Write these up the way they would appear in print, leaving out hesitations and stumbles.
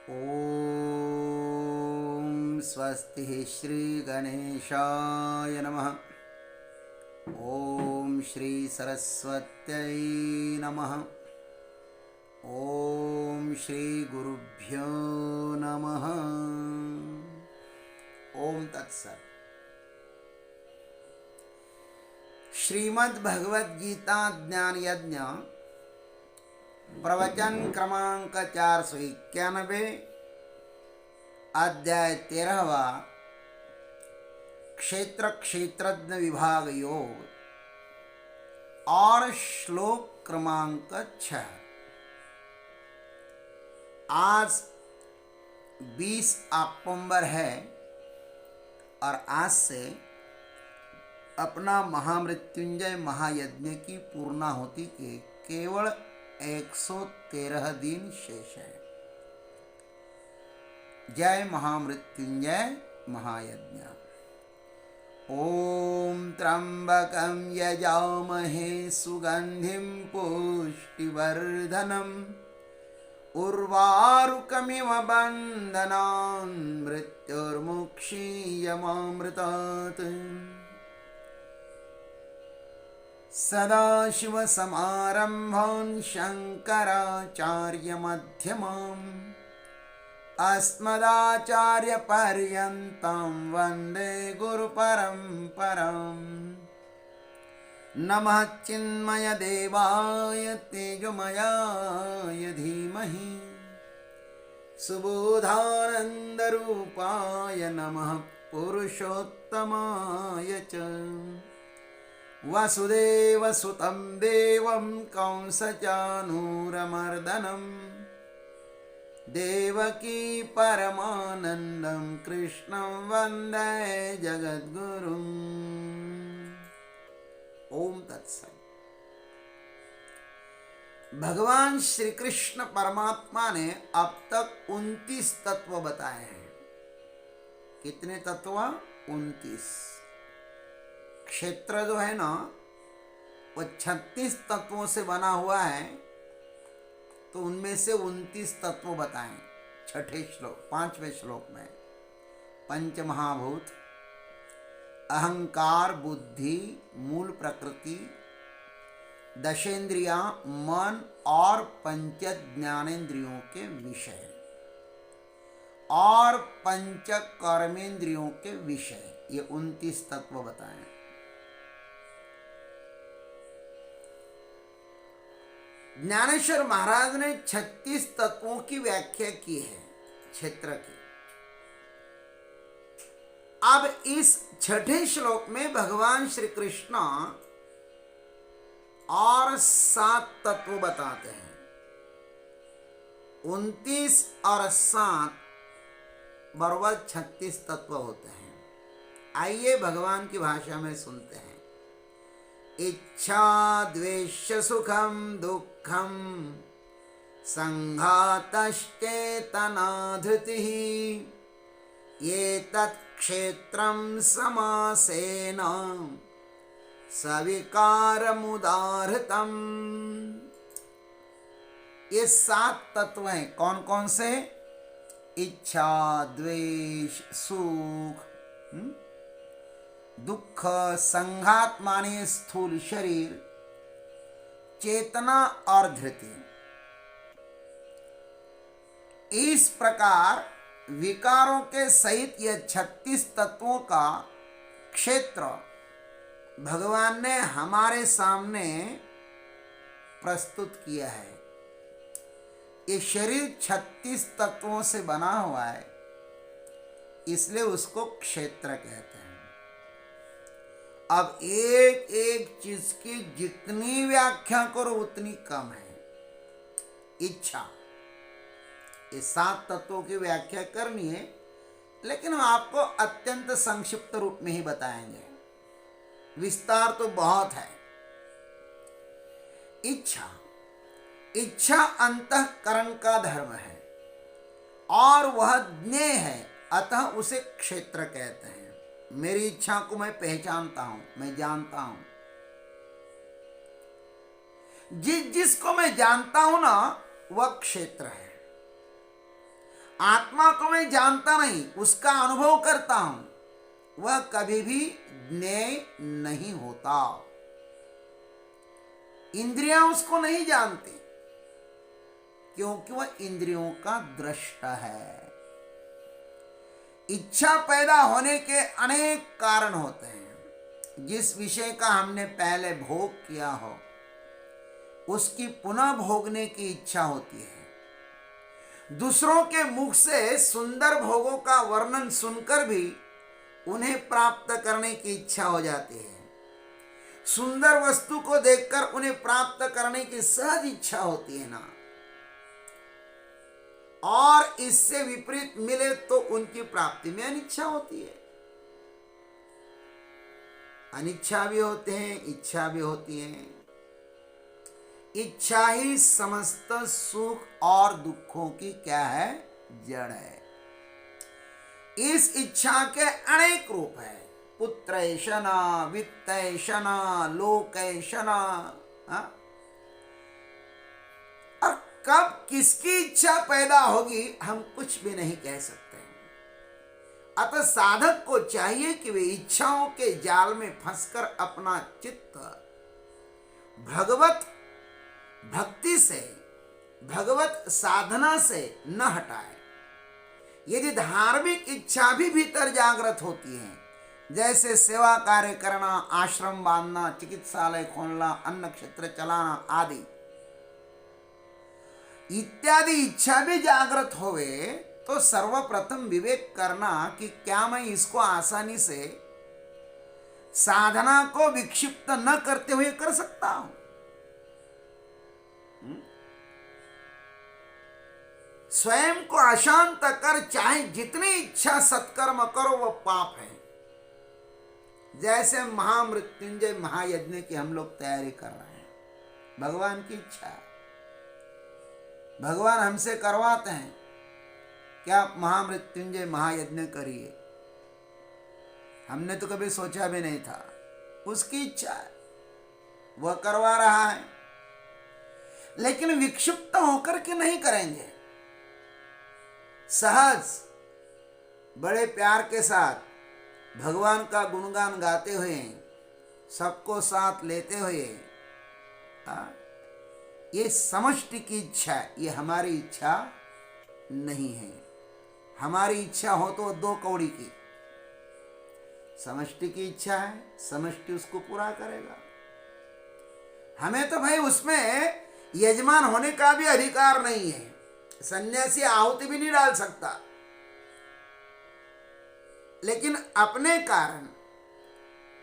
ॐ स्वस्ति श्रीगणेशाय नमः। ॐ श्रीसरस्वत्यै नमः। ॐ श्रीगुरुभ्यो नमः। ॐ तत्सत्। श्रीमद्भगवद्गीता ज्ञान यज्ञ प्रवचन क्रमांक 491, अध्याय 13, क्षेत्र क्षेत्रज्ञ विभाग योग और श्लोक क्रमांक 6। आज 20 अक्टूबर है और आज से अपना महामृत्युंजय महायज्ञ की पूर्णाहुति के केवल 113 दिन शेष है। जय महामृत्युंजय महायज्ञ। ओम त्र्यंबकं यजामहे सुगंधिं पुष्टिवर्धनम् उर्वारुकमिव बन्धनान् मृत्युर्मुक्षीयमामृतात्। सदाशिवसमारम्भान् शङ्कराचार्यमध्यमाम् अस्मदाचार्यपर्यन्तां वन्दे गुरुपरम्पराम्। नमः चिन्मयदेवाय तेजोमयाय धीमहि सुबोधानन्दरूपाय नमः पुरुषोत्तमाय च। वसुदेवसुतं देवं कंसचानूरमर्दनं देवकी परमानन्दं कृष्णं वन्दे जगद्गुरुम्। ओम तत्सत्। भगवान श्री कृष्ण परमात्मा ने अब तक 29 तत्व बताए हैं। कितने तत्व? 29। क्षेत्र जो है ना, वो 36 तत्वों से बना हुआ है, तो उनमें से 29 तत्व बताएं। छठे श्लोक 5वें श्लोक में पंच महाभूत, अहंकार, बुद्धि, मूल प्रकृति, दशेंद्रियां, मन और पंच ज्ञानेन्द्रियों के विषय और पंच कर्मेंद्रियों के विषय, ये 29 तत्व बताएं। ज्ञानेश्वर महाराज ने 36 तत्वों की व्याख्या की है क्षेत्र की। अब इस छठे श्लोक में भगवान श्री कृष्ण और 7 तत्व बताते हैं। 29 और 7 बराबर 36 तत्व होते हैं। आइए भगवान की भाषा में सुनते हैं। इच्छा द्वेष्य सुखम दुखम संघातश्चेतना धृतिः ये तत्क्षेत्रं समासेन सविकारमुदाहृतम्। ये 7 तत्व हैं। कौन कौन से? इच्छा, द्वेष, सुख, दुख, संघात माने स्थूल शरीर, चेतना और धृति। इस प्रकार विकारों के सहित यह 36 तत्वों का क्षेत्र भगवान ने हमारे सामने प्रस्तुत किया है। ये शरीर 36 तत्वों से बना हुआ है, इसलिए उसको क्षेत्र कहते हैं। अब एक एक चीज की जितनी व्याख्या करो उतनी कम है। इच्छा, ये 7 तत्वों की व्याख्या करनी है, लेकिन हम आपको अत्यंत संक्षिप्त रूप में ही बताएंगे। विस्तार तो बहुत है। इच्छा, इच्छा अंतःकरण का धर्म है और वह ज्ञेय है, अतः उसे क्षेत्र कहते हैं। मेरी इच्छा को मैं पहचानता हूं, मैं जानता हूं। जिसको मैं जानता हूं ना, वह क्षेत्र है। आत्मा को मैं जानता नहीं, उसका अनुभव करता हूं, वह कभी भी ज्ञेय नहीं होता। इंद्रियां उसको नहीं जानती, क्योंकि वह इंद्रियों का दृष्टा है। इच्छा पैदा होने के अनेक कारण होते हैं। जिस विषय का हमने पहले भोग किया हो, उसकी पुनः भोगने की इच्छा होती है। दूसरों के मुख से सुंदर भोगों का वर्णन सुनकर भी उन्हें प्राप्त करने की इच्छा हो जाती है। सुंदर वस्तु को देखकर उन्हें प्राप्त करने की सहज इच्छा होती है ना, और इससे विपरीत मिले तो उनकी प्राप्ति में अनिच्छा होती है। अनिच्छा भी होते हैं, इच्छा भी होती है। इच्छा ही समस्त सुख और दुखों की क्या है? जड़ है। इस इच्छा के अनेक रूप है। पुत्रैषणा, वित्तैषणा, लोकैषणा। और कब किसकी इच्छा पैदा होगी हम कुछ भी नहीं कह सकते। अतः साधक को चाहिए कि वे इच्छाओं के जाल में फंसकर अपना चित्त भगवत भक्ति से, भगवत साधना से न हटाए। यदि धार्मिक इच्छा भी भीतर जागृत होती है, जैसे सेवा कार्य करना, आश्रम बांधना, चिकित्सालय खोलना, अन्न क्षेत्र चलाना आदि इत्यादि इच्छा भी जागृत होवे, तो सर्वप्रथम विवेक करना कि क्या मैं इसको आसानी से साधना को विक्षिप्त न करते हुए कर सकता हूं। स्वयं को अशांत कर चाहे जितनी इच्छा सत्कर्म करो वो पाप है। जैसे महामृत्युंजय महायज्ञ की हम लोग तैयारी कर रहे हैं, भगवान की इच्छा है, भगवान हमसे करवाते हैं कि आप महामृत्युंजय महायज्ञ करिए। हमने तो कभी सोचा भी नहीं था, उसकी इच्छा है, वह करवा रहा है। लेकिन विक्षिप्त होकर के नहीं करेंगे, सहज बड़े प्यार के साथ भगवान का गुणगान गाते हुए, सबको साथ लेते हुए। ये समष्टि की इच्छा है, ये हमारी इच्छा नहीं है। हमारी इच्छा हो तो दो कौड़ी की, समष्टि की इच्छा है, समष्टि उसको पूरा करेगा। हमें तो भाई उसमें यजमान होने का भी अधिकार नहीं है। सन्यासी आहुति भी नहीं डाल सकता, लेकिन अपने कारण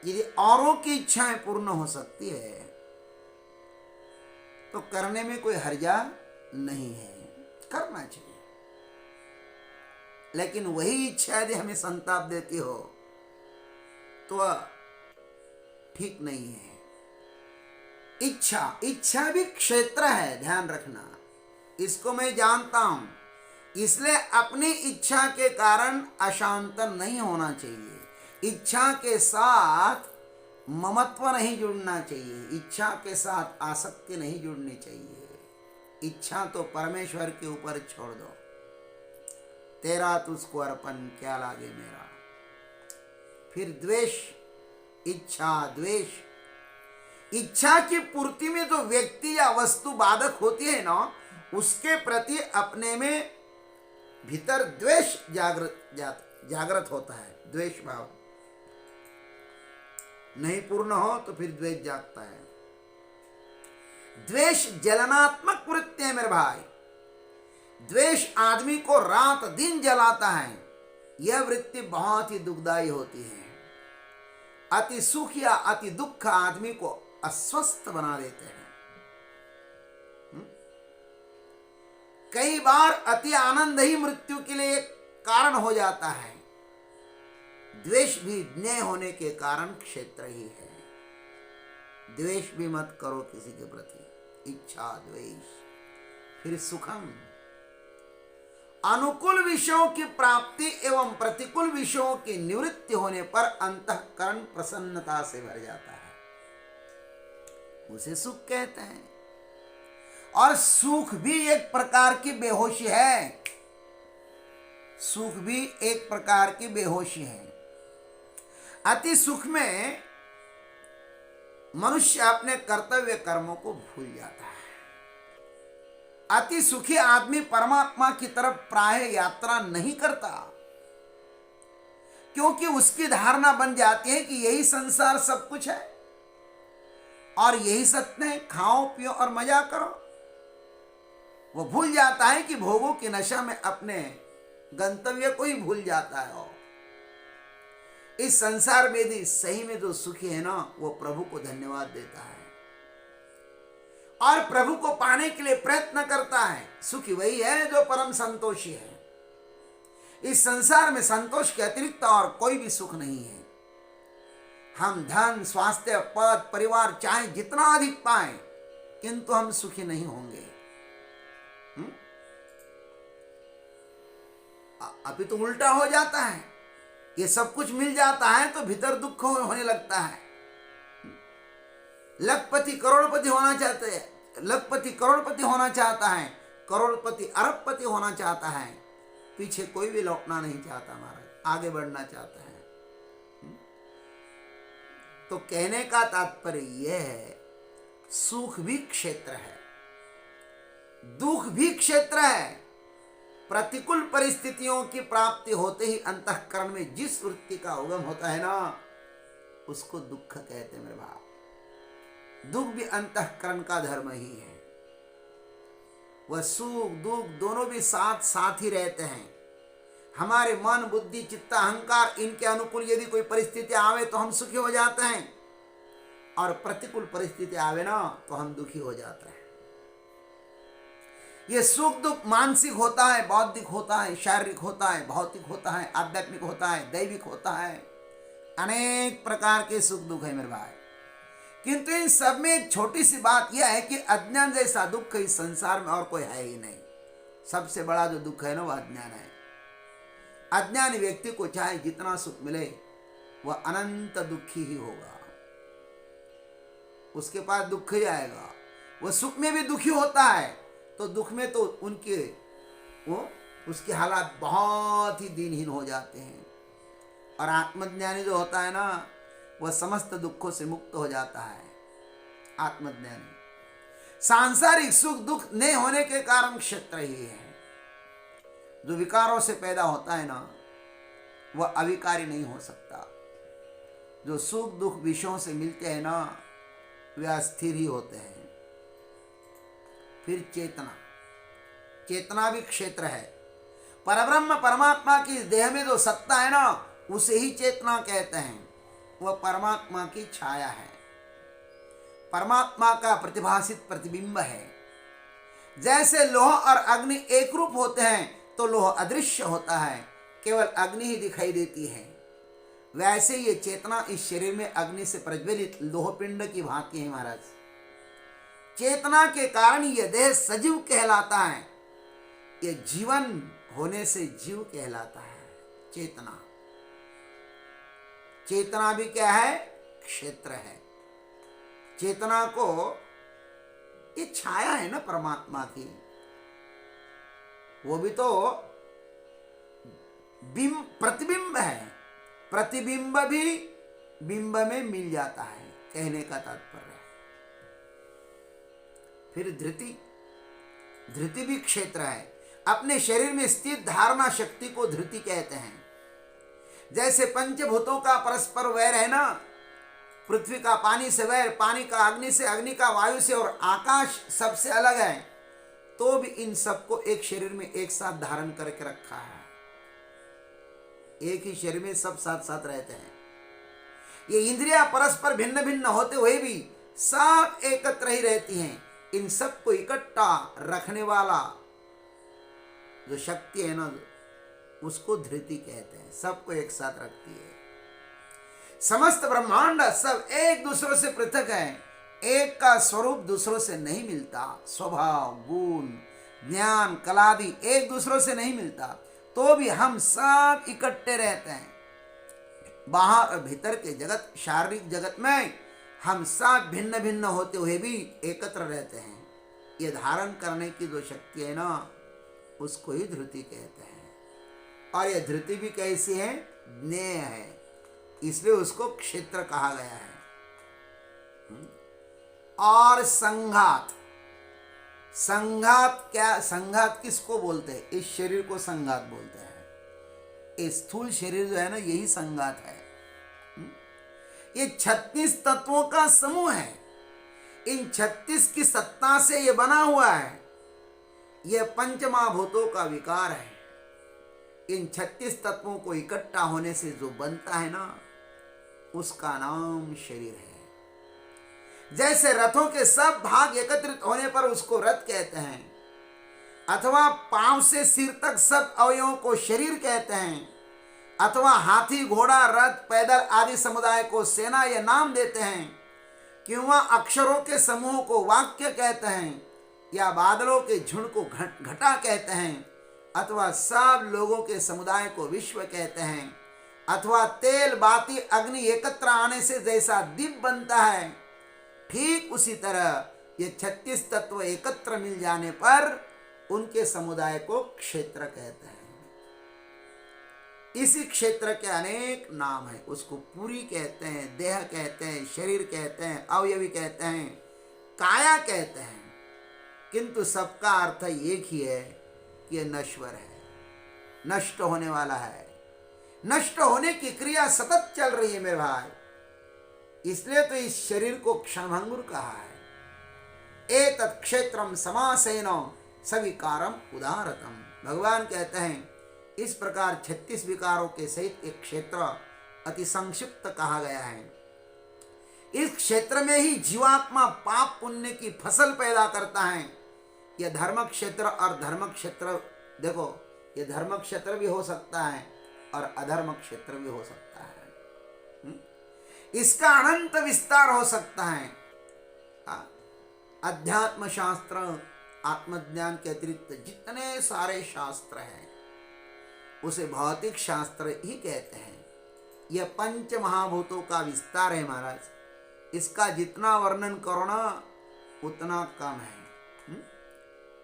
यदि औरों की इच्छाएं पूर्ण हो सकती है तो करने में कोई हर्जा नहीं है, करना चाहिए। लेकिन वही इच्छा यदि हमें संताप देती हो तो ठीक नहीं है। इच्छा भी क्षेत्र है, ध्यान रखना। इसको मैं जानता हूं, इसलिए अपनी इच्छा के कारण अशांत नहीं होना चाहिए। इच्छा के साथ ममत्व नहीं जुड़ना चाहिए, इच्छा के साथ आसक्ति नहीं जुड़नी चाहिए। इच्छा तो परमेश्वर के ऊपर छोड़ दो, तेरा तुझको अर्पण क्या लागे मेरा। फिर द्वेष, इच्छा द्वेष, इच्छा की पूर्ति में जो व्यक्ति या वस्तु बाधक होती है ना, उसके प्रति अपने में भीतर द्वेष जागृत होता है। द्वेष भाव नहीं पूर्ण हो तो फिर द्वेष जागता है। द्वेष जलनात्मक वृत्ति है मेरे भाई। द्वेष आदमी को रात दिन जलाता है। यह वृत्ति बहुत ही दुखदायी होती है। अति सुख या अति दुख आदमी को अस्वस्थ बना देते हैं। कई बार अति आनंद ही मृत्यु के लिए एक कारण हो जाता है। द्वेष भी ज्ञेय होने के कारण क्षेत्र ही है। द्वेष भी मत करो किसी के प्रति, इच्छा द्वेष। फिर सुखम, अनुकूल विषयों की प्राप्ति एवं प्रतिकूल विषयों की निवृत्ति होने पर अंतःकरण प्रसन्नता से भर जाता है, उसे सुख कहते हैं। और सुख भी एक प्रकार की बेहोशी है। सुख भी एक प्रकार की बेहोशी है। अति सुख में मनुष्य अपने कर्तव्य कर्मों को भूल जाता है। अति सुखी आदमी परमात्मा की तरफ प्रायः यात्रा नहीं करता, क्योंकि उसकी धारणा बन जाती है कि यही संसार सब कुछ है और यही सत्य है, खाओ पियो और मजा करो। वो भूल जाता है कि भोगों की नशा में अपने गंतव्य को ही भूल जाता है। और इस संसार में भी सही में जो सुखी है ना, वो प्रभु को धन्यवाद देता है और प्रभु को पाने के लिए प्रयत्न करता है। सुखी वही है जो परम संतोषी है। इस संसार में संतोष के अतिरिक्त और कोई भी सुख नहीं है। हम धन, स्वास्थ्य, पद, परिवार चाहे जितना अधिक पाएं, किंतु हम सुखी नहीं होंगे। अभी तो उल्टा हो जाता है। ये सब कुछ मिल जाता है तो भीतर दुख होने लगता है। लखपति करोड़पति होना चाहते हैं, लखपति करोड़पति होना चाहता है, करोड़पति अरबपति होना चाहता है, पीछे कोई भी लौटना नहीं चाहता महाराज, आगे बढ़ना चाहता है। तो कहने का तात्पर्य यह है, सुख भी क्षेत्र है, दुख भी क्षेत्र है। प्रतिकूल परिस्थितियों की प्राप्ति होते ही अंतःकरण में जिस वृत्ति का उगम होता है ना, उसको दुख कहते हैं मेरे भाई। दुख भी अंतःकरण का धर्म ही है। वह सुख दुख दोनों भी साथ साथ ही रहते हैं। हमारे मन, बुद्धि, चित्त, अहंकार, इनके अनुकूल यदि कोई परिस्थिति आवे तो हम सुखी हो जाते हैं, और प्रतिकूल परिस्थिति आवे ना तो हम दुखी हो जाते हैं। ये सुख दुख मानसिक होता है, बौद्धिक होता है, शारीरिक होता है, भौतिक होता है, आध्यात्मिक होता है, दैविक होता है। अनेक प्रकार के सुख दुख है मेरे भाई। किंतु इन सब में एक छोटी सी बात यह है कि अज्ञान जैसा दुख इस संसार में और कोई है ही नहीं। सबसे बड़ा जो दुख है ना, वह अज्ञान है। अज्ञानी व्यक्ति को चाहे जितना सुख मिले, वह अनंत दुखी ही होगा। उसके पास दुख ही आएगा। वह सुख में भी दुखी होता है तो दुख में तो उसके हालात बहुत ही दीनहीन हो जाते हैं। और आत्मज्ञानी जो होता है ना, वह समस्त दुखों से मुक्त हो जाता है। आत्मज्ञानी सांसारिक सुख दुख नहीं होने के कारण क्षेत्र ही है। जो विकारों से पैदा होता है ना, वह अविकारी नहीं हो सकता। जो सुख दुख विषयों से मिलते हैं ना, वे अस्थिर ही होते हैं। फिर चेतना, चेतना भी क्षेत्र है। परब्रह्म परमात्मा की देह में जो सत्ता है ना, उसे ही चेतना कहते हैं। वह परमात्मा की छाया है, परमात्मा का प्रतिभासित प्रतिबिंब है। जैसे लोह और अग्नि एक रूप होते हैं तो लोह अदृश्य होता है, केवल अग्नि ही दिखाई देती है। वैसे ये चेतना इस शरीर में अग्नि से प्रज्वलित लोहपिंड की भांति है महाराज। चेतना के कारण यह देह सजीव कहलाता है। यह जीवन होने से जीव कहलाता है। चेतना, चेतना भी क्या है? क्षेत्र है। चेतना को ये छाया है ना परमात्मा की, वो भी तो प्रतिबिंब है। प्रतिबिंब भी बिंब में मिल जाता है, कहने का तात्पर्य है। फिर धृति, धृति भी क्षेत्र है। अपने शरीर में स्थित धारणा शक्ति को धृति कहते हैं। जैसे पंचभूतों का परस्पर वैर है ना, पृथ्वी का पानी से वैर, पानी का अग्नि से, अग्नि का वायु से, और आकाश सबसे अलग है, तो भी इन सबको एक शरीर में एक साथ धारण करके रखा है। एक ही शरीर में सब साथ साथ रहते हैं। ये इंद्रियां परस्पर भिन्न भिन्न होते हुए भी सब एकत्र ही रहती हैं। इन सबको इकट्ठा रखने वाला जो शक्ति है ना, उसको धृति कहते हैं। सबको एक साथ रखती है। समस्त ब्रह्मांड सब एक दूसरों से पृथक है। एक का स्वरूप दूसरों से नहीं मिलता। स्वभाव, गुण, ज्ञान, कलादि एक दूसरों से नहीं मिलता, तो भी हम सब इकट्ठे रहते हैं। बाहर और भीतर के जगत, शारीरिक जगत में हम सब भिन्न भिन्न होते हुए भी एकत्र रहते हैं। ये धारण करने की जो शक्ति है ना, उसको ही धृति कहते हैं। और यह धृति भी कैसी है, ज्ञेय है, इसलिए उसको क्षेत्र कहा गया है। और संघात, संघात क्या, संघात किसको बोलते हैं, इस शरीर को संघात बोलते हैं। ये स्थूल शरीर जो है ना, यही संघात है। ये 36 तत्वों का समूह है। इन 36 की सत्ता से ये बना हुआ है। यह पंचमहाभूतों का विकार है। इन 36 तत्वों को इकट्ठा होने से जो बनता है ना, उसका नाम शरीर है। जैसे रथों के सब भाग एकत्रित होने पर उसको रथ कहते हैं, अथवा पांव से सिर तक सब अवयवों को शरीर कहते हैं, अथवा हाथी, घोड़ा, रथ, पैदल आदि समुदाय को सेना ये नाम देते हैं, किंवा अक्षरों के समूह को वाक्य कहते हैं, या बादलों के झुंड को घटा कहते हैं, अथवा सब लोगों के समुदाय को विश्व कहते हैं, अथवा तेल, बाती, अग्नि एकत्र आने से जैसा दीप बनता है, ठीक उसी तरह ये 36 तत्व एकत्र मिल जाने पर उनके समुदाय को क्षेत्र कहते हैं। इसी क्षेत्र के अनेक नाम हैं। उसको पुरी कहते हैं, देह कहते हैं, शरीर कहते हैं, अवयवी कहते हैं, काया कहते हैं, किंतु सबका अर्थ एक ही है कि यह नश्वर है, नष्ट होने वाला है। नष्ट होने की क्रिया सतत चल रही है मेरे भाई, इसलिए तो इस शरीर को क्षणभंगुर कहा है। एतत् क्षेत्रम समासेन सविकारम उदारतम। भगवान कहते हैं इस प्रकार 36 विकारों के सहित एक क्षेत्र अति संक्षिप्त कहा गया है। इस क्षेत्र में ही जीवात्मा पाप पुण्य की फसल पैदा करता है। यह धर्म क्षेत्र और धर्म क्षेत्र, देखो यह धर्म क्षेत्र भी हो सकता है और अधर्म क्षेत्र भी हो सकता है। इसका अनंत विस्तार हो सकता है। अध्यात्म शास्त्र, आत्मज्ञान के अतिरिक्त जितने सारे शास्त्र हैं उसे भौतिक शास्त्र ही कहते हैं। यह पंच महाभूतों का विस्तार है महाराज। इसका जितना वर्णन करो ना उतना कम है।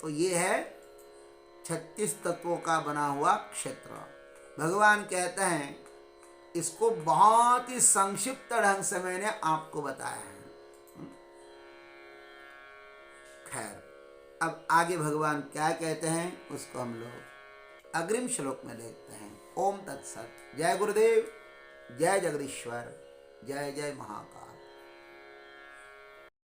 तो ये है 36 तत्वों का बना हुआ क्षेत्र। भगवान कहते हैं इसको बहुत ही संक्षिप्त ढंग से मैंने आपको बताया है। खैर, अब आगे भगवान क्या कहते हैं उसको हम लोग अग्रिम श्लोक में देखते हैं। ओम तत्सत। जय गुरुदेव, जय जगदीश्वर, जय जय महाकाल।